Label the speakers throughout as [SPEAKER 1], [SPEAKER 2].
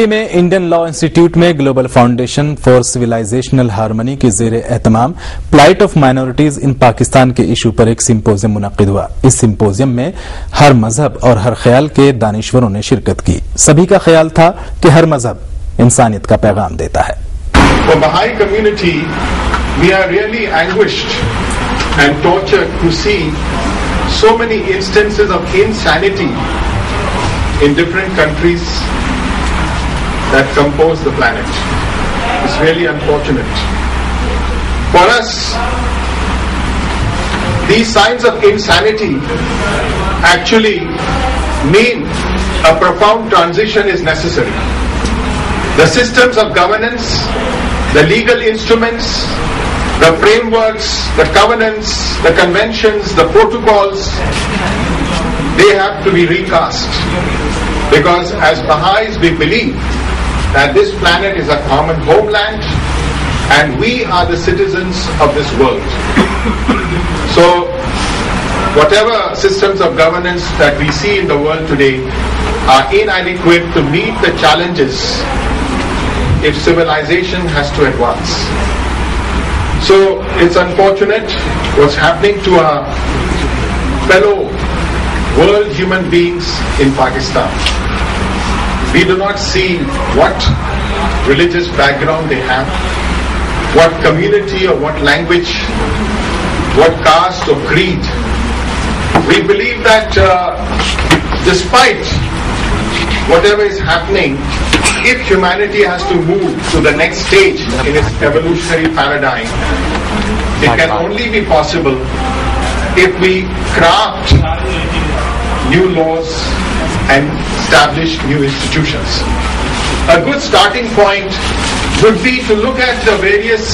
[SPEAKER 1] دلی میں Indian law institute میں global foundation for civilisational harmony کے زیر اہتمام پلائٹ آف مائنورٹیز ان پاکستان کے ایشو پر ایک سمپوزیم منعقد ہوا۔ اس سمپوزیم میں ہر مذہب اور ہر خیال کے دانشوروں نے شرکت کی۔ سبھی کا خیال تھا کہ ہر مذہب انسانیت کا پیغام دیتا ہے۔
[SPEAKER 2] For Baha'i community, we are really anguished and tortured to see so many instances of insanity in different countries that compose the planet. It's really unfortunate. For us, these signs of insanity actually mean a profound transition is necessary. The systems of governance, the legal instruments, the frameworks, the covenants, the conventions, the protocols, they have to be recast. Because as Baha'is we believe that this planet is a common homeland and we are the citizens of this world. So whatever systems of governance that we see in the world today are inadequate to meet the challenges if civilization has to advance. So it's unfortunate what's happening to our fellow world human beings in Pakistan. We do not see what religious background they have, what community or what language, what caste or creed. We believe that despite whatever is happening, if humanity has to move to the next stage in its evolutionary paradigm, it can only be possible if we craft new laws and establish new institutions. A good starting point would be to look at the various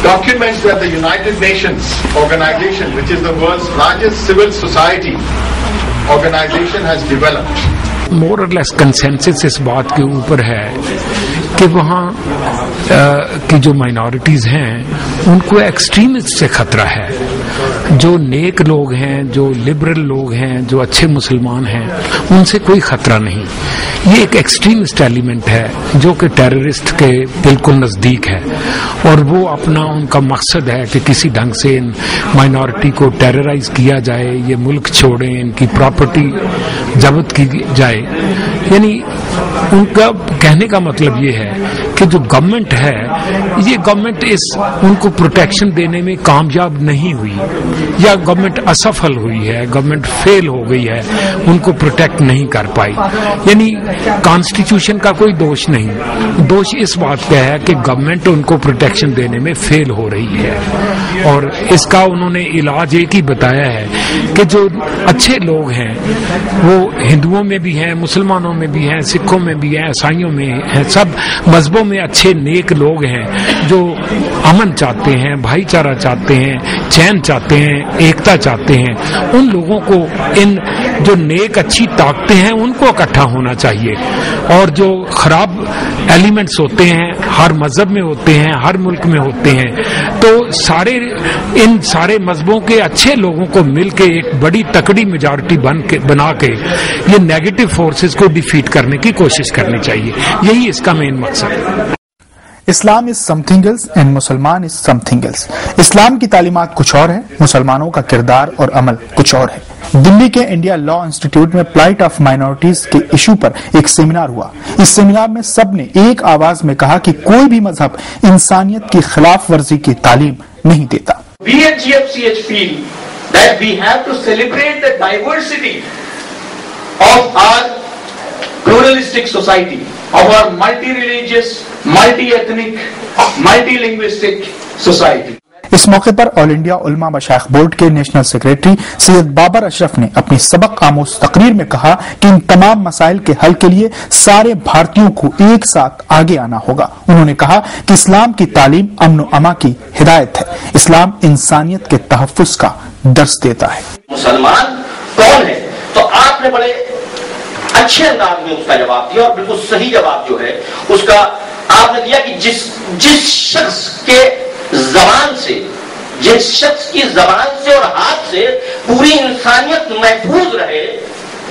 [SPEAKER 2] documents that the United Nations organization, which is the world's largest civil society organization, has developed.
[SPEAKER 3] مور اور لیس consensus اس بات کے اوپر ہے کہ وہاں کی جو minorities ہیں ان کو ایکسٹریمسٹ سے خطرہ ہے۔ جو نیک لوگ ہیں، جو لبرل لوگ ہیں، جو اچھے مسلمان ہیں، ان سے کوئی خطرہ نہیں۔ یہ ایک ایکسٹریمسٹ ایلیمنٹ ہے جو کہ ٹیررسٹ کے بالکل نزدیک ہے، اور وہ اپنا ان کا مقصد ہے کہ کسی ڈھنگ سے ان مائنورٹی کو ٹیررائز کیا جائے، یہ ملک چھوڑیں، ان کی پراپرٹی ضبط کی جائے۔ یعنی ان کا کہنے کا مطلب یہ ہے کہ جو گورنمنٹ ہے، یہ گورنمنٹ ان کو پروٹیکشن دینے میں کامیاب نہیں ہوئی، یا گورنمنٹ اسفل ہوئی ہے، گورنمنٹ فیل ہو گئی ہے، ان کو پروٹیکٹ نہیں کر پائی۔ یعنی کانسٹیٹیوشن کا کوئی دوش نہیں، دوش اس بات کا ہے کہ گورنمنٹ ان کو پروٹیکشن دینے میں فیل ہو رہی ہے۔ اور اس کا انہوں نے علاج ایک ہی بتایا ہے کہ جو اچھے لوگ ہیں وہ ہندوؤں میں بھی ہیں، مسلمانوں میں بھی ہیں، سکھوں میں بھی ہیں، عیسائیوں میں ہیں، سب مذہبوں میں اچھے نیک لوگ ہیں جو امن چاہتے ہیں، بھائی چارہ چاہتے ہیں، چین چاہتے ہیں، ایکتا چاہتے ہیں۔ ان لوگوں کو، ان جو نیک اچھی طاقتیں ہیں ان کو اکٹھا ہونا چاہیے، اور جو خراب ایلیمنٹس ہوتے ہیں ہر مذہب میں ہوتے ہیں، ہر ملک میں ہوتے ہیں، تو ان سارے مذہبوں کے اچھے لوگوں کو مل کے ایک بڑی تکڑی میجارٹی بنا کے یہ نیگیٹو فورسز کو ڈیفیٹ کرنے کی کوشش کرنی چاہیے۔ یہی اس کا مین مقصد ہے۔
[SPEAKER 4] اسلام از سم تھنگ ایلس اینڈ مسلمان از سم تھنگ ایلس۔ اسلام کی تعلیمات کچھ اور ہیں، مسلمانوں کا کردار اور عمل کچھ اور ہے۔ دلی کے انڈیا لا انسٹیٹیوٹ میں پلائٹ آف مائنورٹیز کے ایشو پر ایک سیمینار ہوا۔ اس سیمینار میں سب نے ایک آواز میں کہا کہ کوئی بھی مذہب انسانیت کی خلاف ورزی کی تعلیم نہیں دیتا۔
[SPEAKER 5] We at GFCH feel that we have to celebrate the diversity of our pluralistic society, of our multi-religious, multi-ethnic, multi-linguistic society.
[SPEAKER 4] اس موقع پر آل انڈیا علماء مشائخ بورڈ کے نیشنل سیکریٹری سید بابر اشرف نے اپنی سبق آموز تقریر میں کہا کہ ان تمام مسائل کے حل کے لیے سارے بھارتیوں کو ایک ساتھ آگے آنا ہوگا۔ انہوں نے کہا کہ اسلام کی تعلیم امن و امان کی ہدایت ہے، اسلام انسانیت کے تحفظ کا درس دیتا ہے۔
[SPEAKER 5] مسلمان کون ہے؟ تو آپ نے بڑے اچھے انداز میں اس کا جواب دیا، اور بالکل صحیح جواب جو ہے اس کا آپ نے دیا کہ جس شخص کے زبان سے، جس شخص کی زبان سے اور ہاتھ سے پوری انسانیت محفوظ رہے،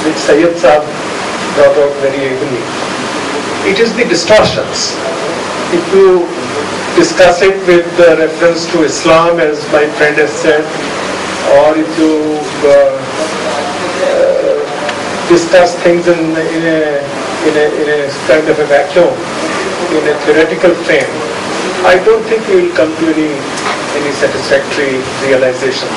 [SPEAKER 6] Which Sayyid Saab brought out very ably. It is the distortions. If you discuss it with reference to Islam, as my friend has said, or if you discuss things in a kind of a vacuum, in a theoretical frame, I don't think we will come to any satisfactory realization.